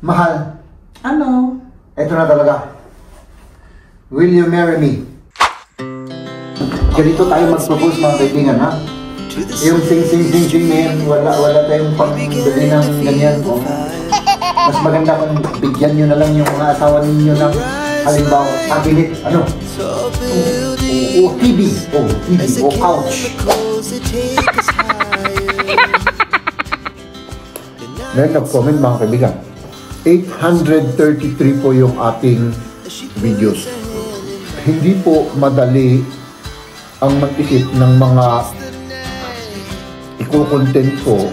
Mahal. Ano? Ito na talaga. Will you marry me? Ganito tayo mag-propose mga kaibigan, ha? Yung sing na yan, wala tayong pambili ng ganyan. Oh. Mas maganda kung bigyan nyo na lang yung mga asawa ninyo ng halimbawa, cabinet, ano? O TV, o couch. Meron nag-comment mga kaibigan. 833 po yung ating videos. Hindi po madali ang mag-isip ng mga iko-content ko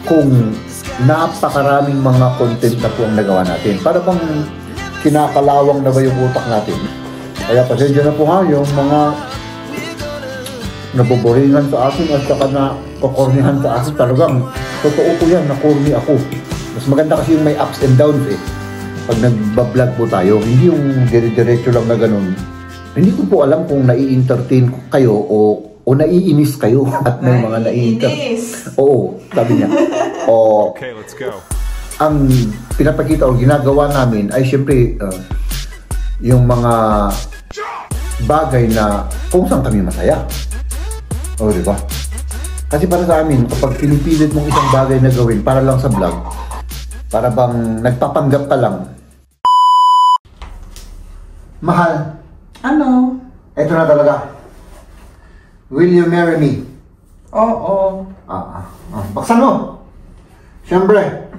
kung napakaraming mga content na po ang nagawa natin. Para bang kinakalawang na ba yung utak natin? Kaya pasensya na po ha, yung mga naboboringan sa akin at saka na kukornihan sa akin. Talagang totoo po yan, nakorni ako. Mas maganda kasi yung may ups and downs eh. Pag nagbablog po tayo, hindi yung dire-diretso lang na ganun. Hindi ko po alam kung nai-entertain kayo o naiinis kayo at may mga nai-entertain. Oo, sabi niya. Okay, let's go. Ang pinapakita o ginagawa namin ay siyempre yung mga bagay na kung saan kami masaya. O, di ba? Kasi para sa amin, kapag pinipilit mong isang bagay na gawin para lang sa vlog, para bang nagpapanggap ka lang. Mahal. Ano? Ito na talaga. Will you marry me? Oo. Baksan mo. Siyempre.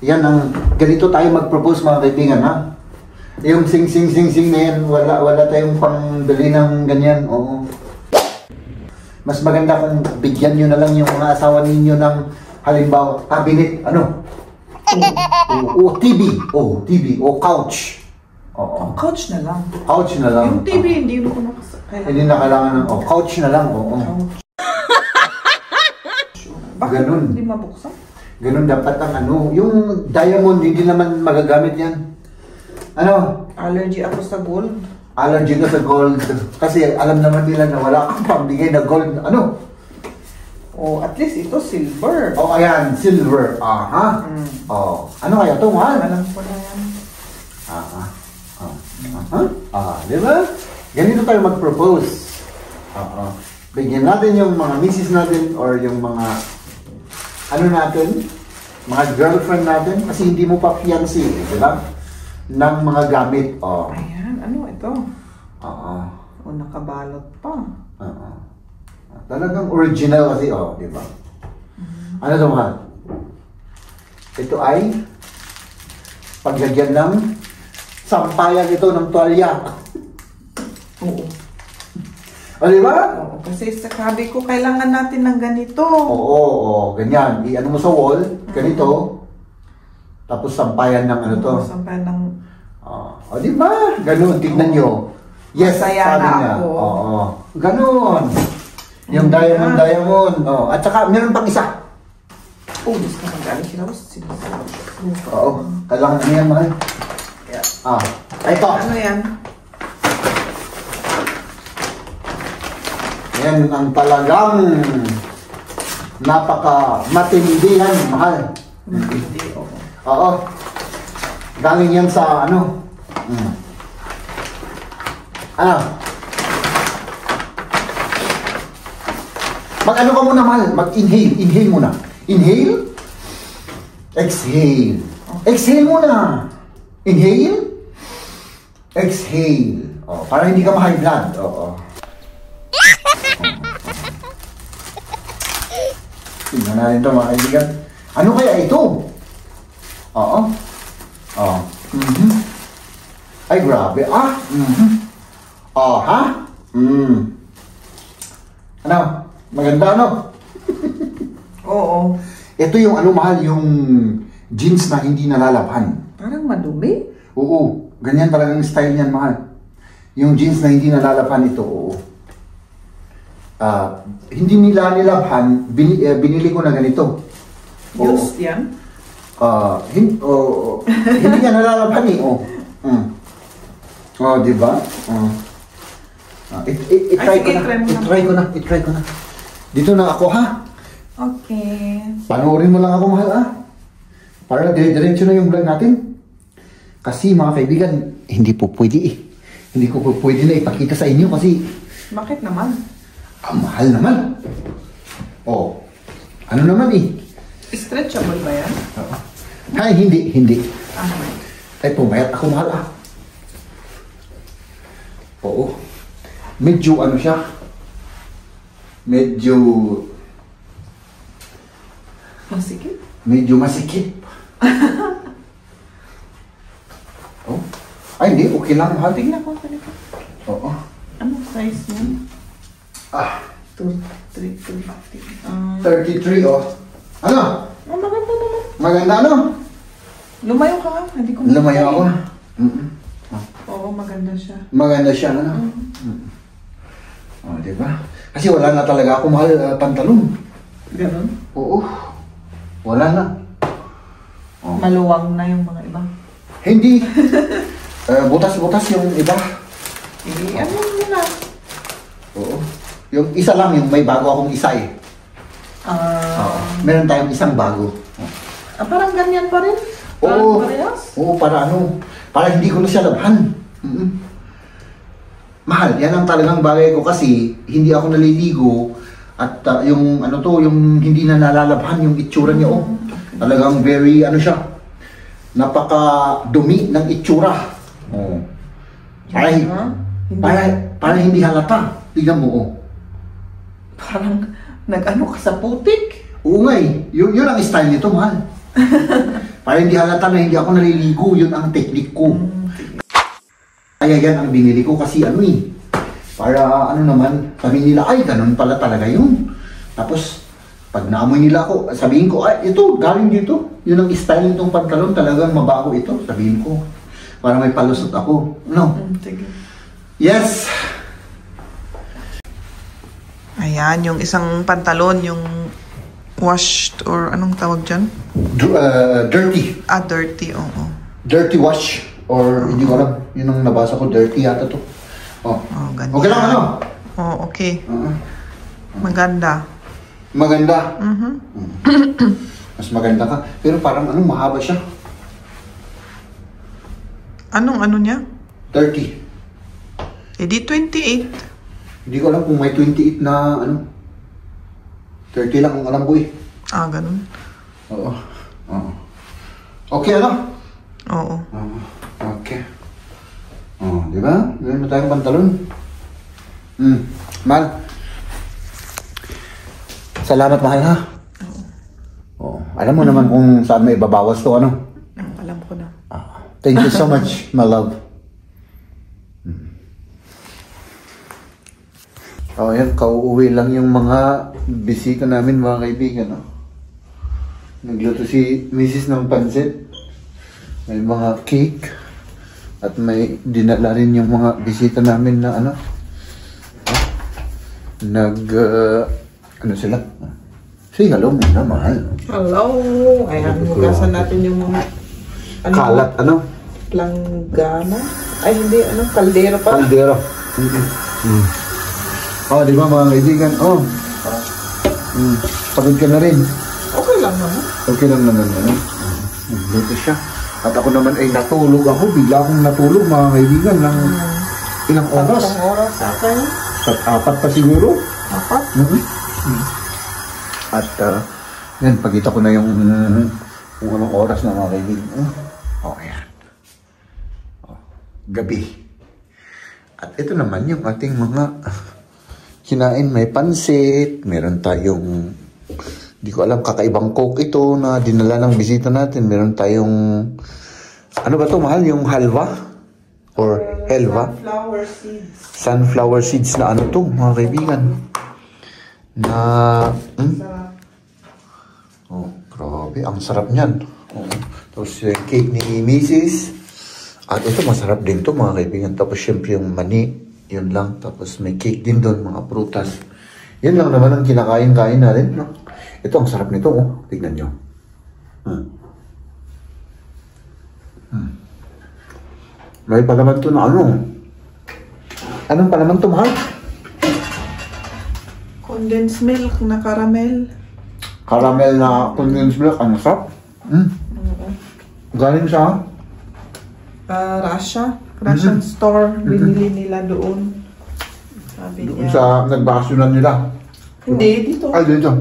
Yan ang, ganito tayo mag-propose mga kaibigan, ha? Yung sing na yan, wala tayong pambili ng ganyan. Oo. Mas maganda kung bigyan nyo na lang yung mga asawa ninyo ng halimbawa, cabinet, ano? O TV, o couch. Oo. Couch na lang. Couch na lang. Yung TV, hindi mo kailangan. Hindi na kailangan ng, couch na lang, oo. Bakit ganun. Hindi mabuksan? Ganun dapat ang ano, yung diamond, hindi naman magagamit yan. Ano? Allergy ako sa gold. Allergy ka sa gold. Kasi alam naman nila na wala kang pambigay na gold. Ano? At least ito silver. Ayan, silver. Aha. Ano kaya ito, mahal? Alam ko na yan. Di ba? Ganito tayo mag-propose. Bigyan natin yung mga misis natin or yung mga ano natin, mga girlfriend natin, kasi hindi mo pa fiancé, di ba? Ng mga gamit. Ayan, ano ito? Nakabalot pa. Talagang original kasi, di ba? Ano ito, mahal? Ito ay paglagyan ng sampayan ito ng tuwalya. Oo. Di ba? Oo, kasi sabi ko, kailangan natin ng ganito. Oo, ganyan. I-ano mo sa wall, ganito. Tapos sampayan ng ano to. Sampayan ng... Di ba? Ganun, tignan nyo. Yes, masaya sabi na niya. ako. Ganun. Yung diamond. At saka, meron pang isa. Gusto ko magaling sila. Kailangan na yan, mahal. Ito. Ano yan? Yan ang talagang napaka-matindihan, mahal. Hindi, Oo. Galing yan sa ano? Mag-ano ka muna, mahal? Mag-inhale. Inhale muna. Inhale. Exhale. Exhale muna. Inhale. Exhale. Para hindi ka ma-high blood. Tingnan natin ito, mga kaibigan. Ano kaya ito? Ay, grabe. Ano? Maganda, ano? Oo. Ito yung ano, mahal, yung jeans na hindi nalalabhan. Parang madumi. Oo. Ganyan talagang style niyan, mahal. Yung jeans na hindi nalalabhan ito, oo. Hindi nila nilabhan, binili ko na ganito. Used yan? Hindi nga nalalabhan eh. Di ba? I-try ko na. Dito na ako, ha? Okay. Panoorin mo lang ako, mahal, ha? Para dire-diretso na yung vlog natin. Kasi mga kaibigan, hindi po pwede eh. Hindi ko po pwede na ipakita sa inyo kasi Bakit naman? mahal naman. Oh, ano naman eh. Stretchable ba yan? Ay, hindi. Ah, Ay, pumayat ako mahal ah. Oo. Medyo ano siya. Medyo masikip. Oh. Ay, hindi. Okay lang mahal. Tingnan ko. Tingnan ko. Oo. Anong size niya? Ah, 33. 33 oh. Ano? Oh, maganda naman. Maganda ano? Lumayo ka nga. Hindi ko Lumayo ako. Oo, maganda siya. Maganda siya, ano? Oh, diba? Kasi wala na talaga ako mahal pantalon. Ganon? Oo. Wala na. Oh. Maluwang na yung mga iba. Hindi. Butas-butas yung iba. Hindi, ano yun na? Oo. Yung isa lang, yung may bago akong isa eh. Meron tayong isang bago. Parang ganyan pa rin? Oo. Parehas? Oo, para ano. Para hindi ko na siya labhan. Mahal, yan ang talagang bagay ko kasi hindi ako naliligo at yung ano to, yung hindi na nalalabhan yung itsura niya oh. Talagang very ano siya. Napaka-dumi ng itsura. Oh. Para hindi halata. Tignan mo oh. Parang nag-ano ka sa putik. Oo nga eh. Yun ang style nito, mahal. Para hindi halata na hindi ako naliligo, yun ang technique ko. Kaya yan ang binili ko kasi ano eh. Para ano naman, sabihin nila, ay ganun pala talaga yun. Tapos, pag naamoy nila ako, sabihin ko, ay ito, galing dito. Yun ang style nitong pantalon, talagang mabaho ito. Sabihin ko, para may palusot ako. No? Sige. Yes! Ayan, yung isang pantalon, yung washed or anong tawag dyan? Dirty. Dirty, oo. Dirty wash. Or hindi ko alam. Yun ang nabasa ko. Dirty yata to. Oh. Ganyan. Okay lang ano? Okay. Maganda. Maganda. Mas maganda ka. Pero parang ano, mahaba siya. Anong ano niya? 30. Di 28. Hindi ko alam kung may 28 na ano. 30 lang ang alam ko eh. Ganun. Oo. Okay ano? Oo. Okay. Di ba? Gawin mo tayong pantalon. Mahal. Salamat, mahal ha. Oo. Alam mo naman kung saan may babawas to, ano? Alam ko na. Thank you so much, my love. Yan, kauuwi lang yung mga bisita namin, mga kaibigan. Nagluto si Mrs. ng pansit. May mga cake. At may dinala rin yung mga bisita namin na ano. Ano sila? Say hello muna, mahal. Hello! Ayan, hugasan natin yung mga... Kalat, ano? Langgana? Ay, hindi, kaldero pa. Kaldero. Di ba mga kaibigan? Pagod ka na rin. Okay lang naman. Okay lang naman, ano? Nagluto siya. At ako naman ay natulog ako. Bigla akong natulog, mga kaibigan, ng ilang oras. Ilang oras akin? Apat pa siguro. Apat? At yan, pagkita ko na yung kung anong oras na, mga kaibigan. Ayan. Gabi. At ito naman yung ating mga kinain. May pansit. Meron tayong, di ko alam, kakaibang coke ito na dinala ng bisita natin. Meron tayong, ano ba to, mahal? Yung halwa? Or helva? Sunflower seeds. Sunflower seeds na ano to, mga kaibigan. Na, grabe, ang sarap niyan. Tapos yung cake ni Mrs. At ito, masarap din to, mga kaibigan. Tapos syempre yung mani, yun lang. Tapos may cake din doon, mga prutas. Yan lang naman ang kinakain-kain natin. No? Ito, ang sarap nito, oh. Tignan nyo. May palaman to na ano. Anong palaman to, mahal? Condensed milk na caramel. Caramel na condensed milk. Ano sarap? Oo. Galing sa? Russia. Russian store. Binili nila doon. Sabi Doon niya. sa nagbakasyonan nila. Hindi, dito. Ay, dito.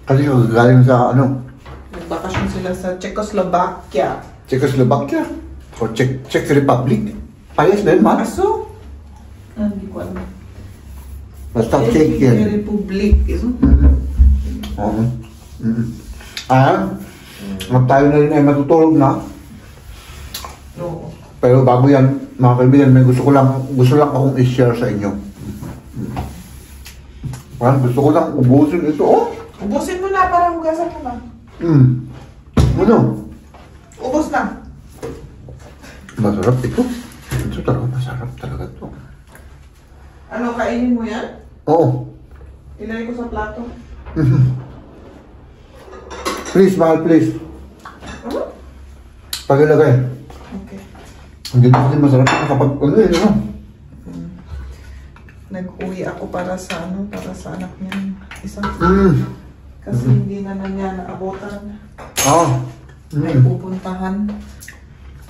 Kasi galing sa ano? Nagbakasyon sila sa Czechoslovakia. Czechoslovakia? O Czech Republic? Payas din, man? Aso? Hindi ko alam. Basta Czech yan. Republic. Oo. Tayo na rin ay matutulog na. Oo. Pero bago yan, mga kaibigan, may gusto lang akong i-share sa inyo. Gusto ko lang ubusin ito, oh. Ubusin mo na para hugasan mo na. Ano? Ubus na. Masarap ito. Ito talaga, masarap talaga ito. Ano, kainin mo yan? Oo. Ilagay ko sa plato. Please, mahal, please. Ano? Pag-ilagay. Okay. Hindi na din masarap kapag ano yun, ano? Nag-uwi ako para sa anak niya. Isang kasi hindi na niya naabotan. May pupuntahan.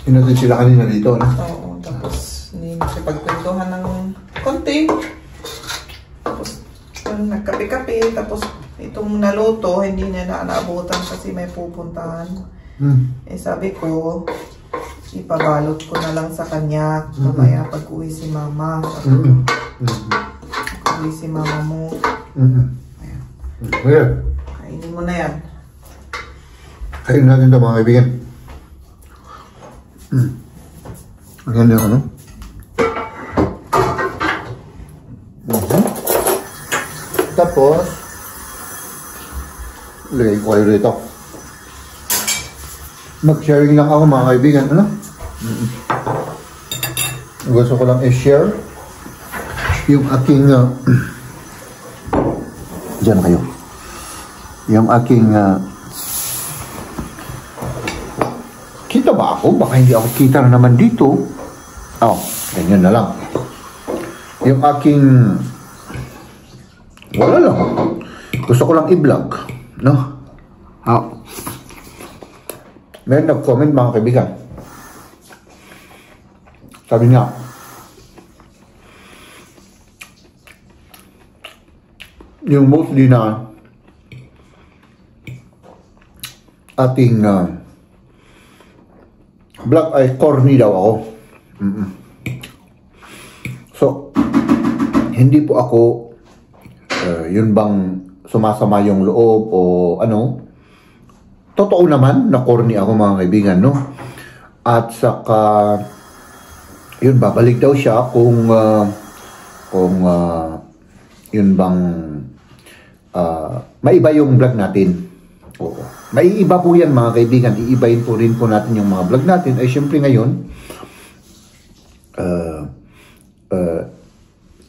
Hinatid sila kanina dito, no? Oo, tapos hindi nakipagkwentuhan ng konti. Tapos nagkape-kape, tapos itong naluto, hindi niya na naabotan kasi may pupuntahan. Eh sabi ko, ipabalot ko na lang sa kanya mamaya pag-uwi si mama. Pag-uwi si mama mo. Ayan. Kainin mo na yan. Kainin natin ito, mga kaibigan. Ang ganda yung ano? Tapos, lagay ko kayo rito. Mag-sharing lang ako, mga kaibigan. Ano? Gusto ko lang i-share yung aking diyan kayo. Yung aking kita ba ako? Baka hindi ako kita na naman dito. Ganyan na lang. Yung aking wala lang. Gusto ko lang i-vlog. No? May nag-comment, mga kaibigan. Sabi niya, yung mostly na ating vlog ay corny daw ako. So, hindi po ako yun bang sumasama yung loob o ano. Totoo naman na corny ako, mga kaibigan, no? At saka yun, babalik daw siya kung yun bang maiba yung vlog natin. Oo. Maiiba po yan, mga kaibigan. Iibayin po rin po natin yung mga vlog natin. Ay syempre ngayon,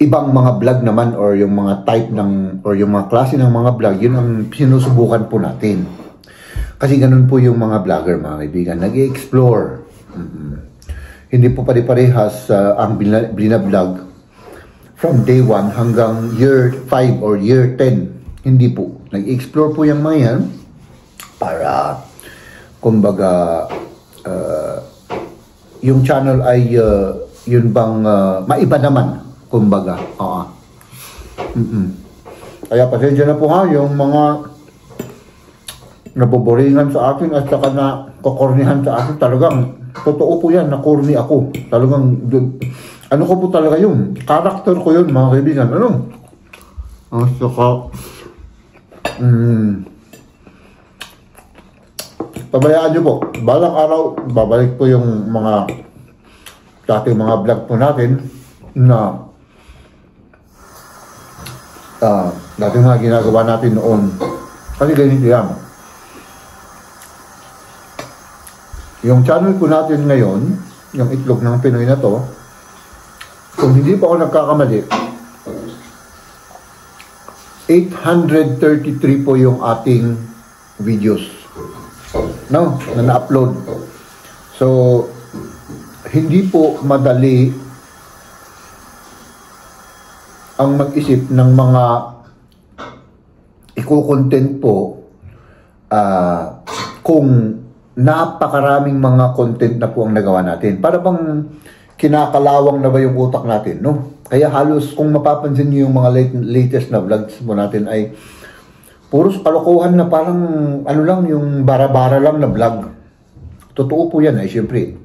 ibang mga vlog naman or yung mga type ng or yung mga klase ng mga vlog, yun ang sinusubukan po natin. Kasi ganun po yung mga vlogger, mga kaibigan. Nag-i-explore. Hindi po pare-parehas ang binablog from day 1 hanggang year 5 or year 10. Hindi po. Nag-i-explore po yung mga yan para, kumbaga, yung channel ay yun bang maiba naman, kumbaga. Kaya pasensya na po ha, yung mga naboboringan sa akin at saka na kukornihan sa akin, talagang totoo po yan, nakorni ako. Talagang, ano ko po talaga yun, karakter ko yun, mga kaibigan. Ano? At saka, pabayaan nyo po, balang araw, babalik po yung mga dating mga vlog po natin na dating mga ginagawa natin noon. Kasi ganito yan. Yung channel po natin ngayon, yung Itlog ng Pinoy na to, kung hindi pa ako nagkakamali, 833 po yung ating videos, no, na na-upload. So, hindi po madali ang mag-isip ng mga iko-content po kung napakaraming mga content na po ang nagawa natin. Para bang kinakalawang na ba yung utak natin, no? Kaya halos kung mapapansin niyo yung mga latest na vlogs po natin ay puros kalokohan na parang ano lang, yung bara-bara lang na vlog. Totoo po yan, syempre.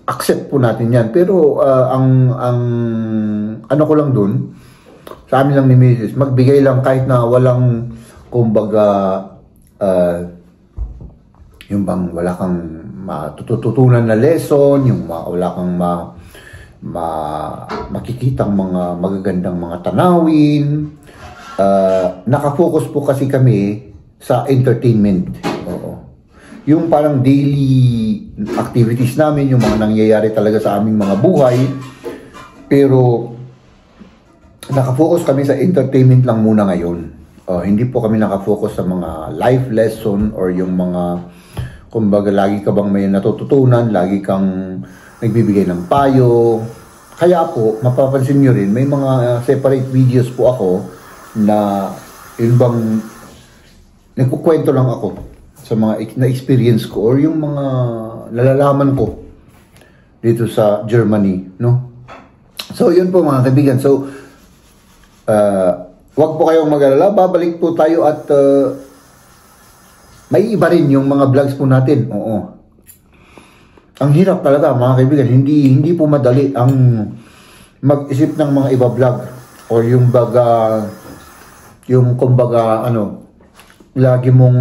Accept po natin yan. Pero ang ano ko lang dun, sa amin lang ni Mrs., magbigay lang kahit na walang, kumbaga, yung bang wala kang matututunan na lesson, yung wala kang makikitang mga magagandang mga tanawin. Nakafocus po kasi kami sa entertainment. Oo. Yung parang daily activities namin, yung mga nangyayari talaga sa aming mga buhay. Pero nakafocus kami sa entertainment lang muna ngayon. Hindi po kami nakafocus sa mga life lesson or yung mga, kumbaga, lagi ka bang may natututunan, lagi kang nagbibigay ng payo. Kaya po, mapapansin nyo rin, may mga separate videos po ako na yun bang nagkukwento lang ako sa mga na-experience ko or yung mga nalalaman ko dito sa Germany, no? So, yun po mga kaibigan. So, wag po kayong mag-alala. Babalik po tayo at may iba rin yung mga vlogs po natin. Oo. Ang hirap talaga mga kaibigan. Hindi po madali ang mag-isip ng mga iba vlog or yung baga, yung kumbaga lagi mong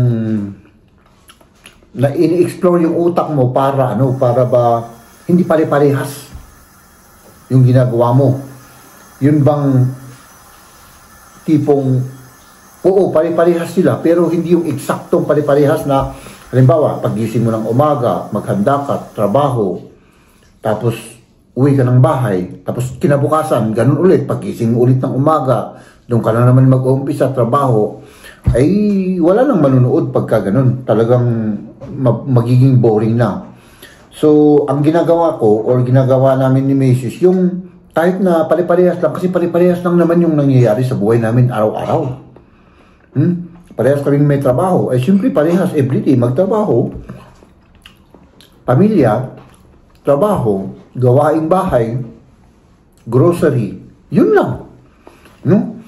na ini-explore yung utak mo para para ba hindi pare-parehas yung ginagawa mo. Yun bang tipong oo, pare-parehas sila, pero hindi yung eksaktong pare-parehas na, halimbawa, pagising mo ng umaga, maghanda ka, trabaho, tapos uwi ka ng bahay, tapos kinabukasan, ganun ulit, pagising ulit ng umaga, doon ka na naman mag-uumpisa, trabaho, ay wala nang manunood pagka ganun. Talagang magiging boring na. So, ang ginagawa ko, or ginagawa namin ni Macy's, yung kahit na pare-parehas lang, kasi pare-parehas lang naman yung nangyayari sa buhay namin araw-araw. Parehas kaming may trabaho. Siyempre parehas everyday magtrabaho. Pamilya, trabaho, gawaing bahay, grocery. Yun lang. No?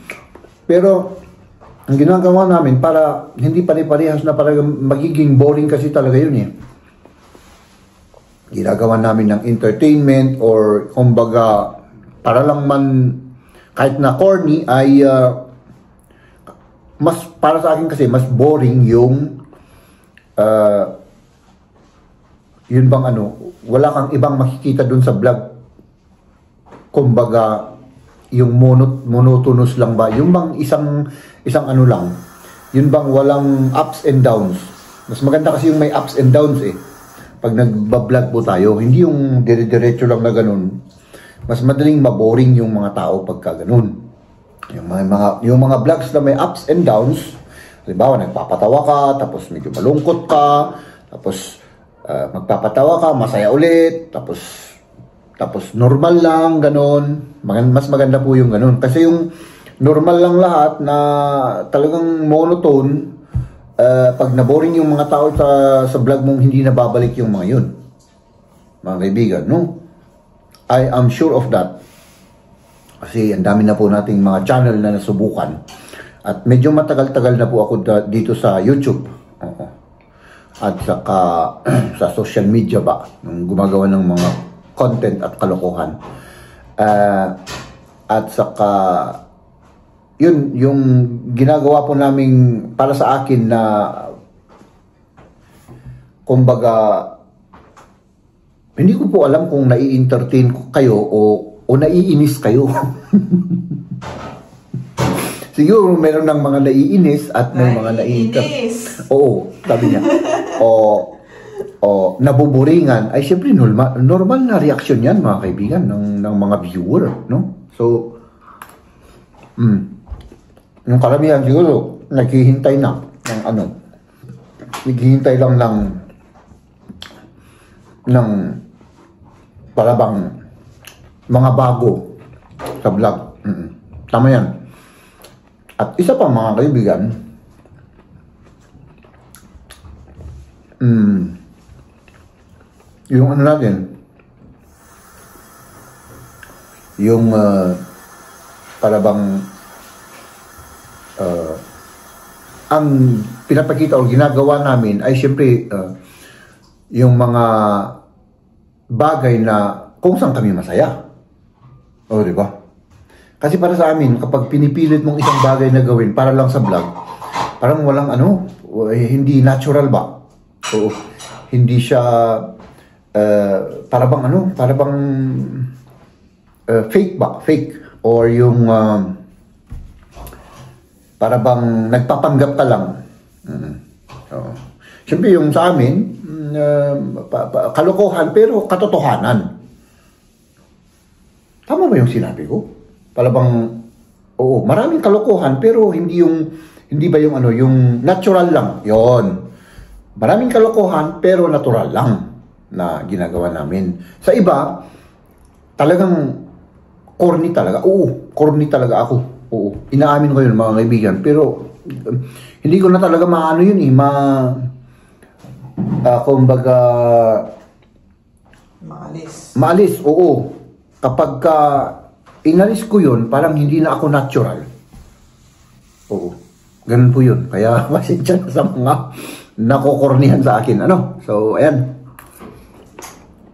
Pero, ang ginagawa namin para hindi pare-parehas na para magiging boring kasi talaga yun eh. Ginagawa namin ng entertainment or kumbaga para lang man kahit na corny ay mas para sa akin kasi mas boring yung yun bang wala kang ibang makikita dun sa vlog, kumbaga yung monotonous lang ba, yung bang isang lang, yun bang walang ups and downs. Mas maganda kasi yung may ups and downs pag nagbablog po tayo, hindi yung dire-diretso lang na ganun. Mas madaling maboring yung mga tao pagka ganun. Yung mga vlogs na may ups and downs, halimbawa nagpapatawa ka, tapos medyo malungkot ka, tapos magpapatawa ka, masaya ulit, tapos normal lang, ganun. Mas maganda po yung ganun. Kasi yung normal lang lahat na talagang monotone, pag naboring yung mga tao sa vlog mong, hindi na babalik yung mga yun. Mga kaibigan, no? I am sure of that. Kasi ang dami na po nating mga channel na nasubukan. At medyo matagal-tagal na po ako dito sa YouTube. At saka sa social media ba, nung gumagawa ng mga content at kalokohan. At saka yun, yung ginagawa po namin para sa akin na kumbaga hindi ko po alam kung nai-entertain kayo o naiinis kayo. Siguro meron ng mga naiinis at may mga naiinis. Oo, sabi niya. O nabuburingan, ay siyempre normal na reaksyon yan mga kaibigan ng mga viewer, no? So, yung karamihan siguro naghihintay na ng naghihintay lang ng para bang mga bago sa vlog. Tama yan. At isa pa mga kaibigan, yung ano natin, yung para bang ang pinapakita o ginagawa namin ay siyempre yung mga bagay na kung saan kami masaya. O, di ba? Kasi para sa amin, kapag pinipilit mong isang bagay na gawin para lang sa vlog, parang walang hindi natural ba? O, hindi siya para bang fake ba? Fake. Or yung para bang nagpapanggap ka lang. Siyempre yung sa amin, kalokohan pero katotohanan. Tama ba yung sinabi ko? Para bang, oo, maraming kalokohan pero hindi ba yung natural lang. Yon. Maraming kalokohan pero natural lang na ginagawa namin. Sa iba, talagang corny talaga. Oo, corny talaga ako. Oo, inaamin ko yun mga kaibigan. Pero hindi ko na talaga maano yun kumbaga maalis, oo. Kapag inalis ko yun, parang hindi na ako natural. Oo, ganun po yun. Kaya pasensya na sa mga nakokornihan sa akin. So, ayan.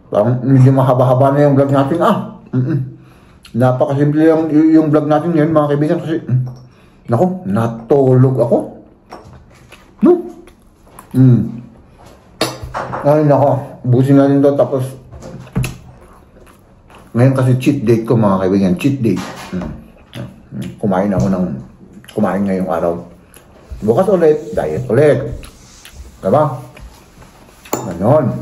Parang hindi mahaba-haba na yung vlog natin. Napakasimple yung vlog natin ngayon mga kaibigan kasi nako, natulog ako. No? Ay nako, busin natin to tapos ngayon kasi cheat date ko mga kaibigan, cheat date. Kumain ngayong araw. Bukas ulit, diet ulit. Diba? Ganon.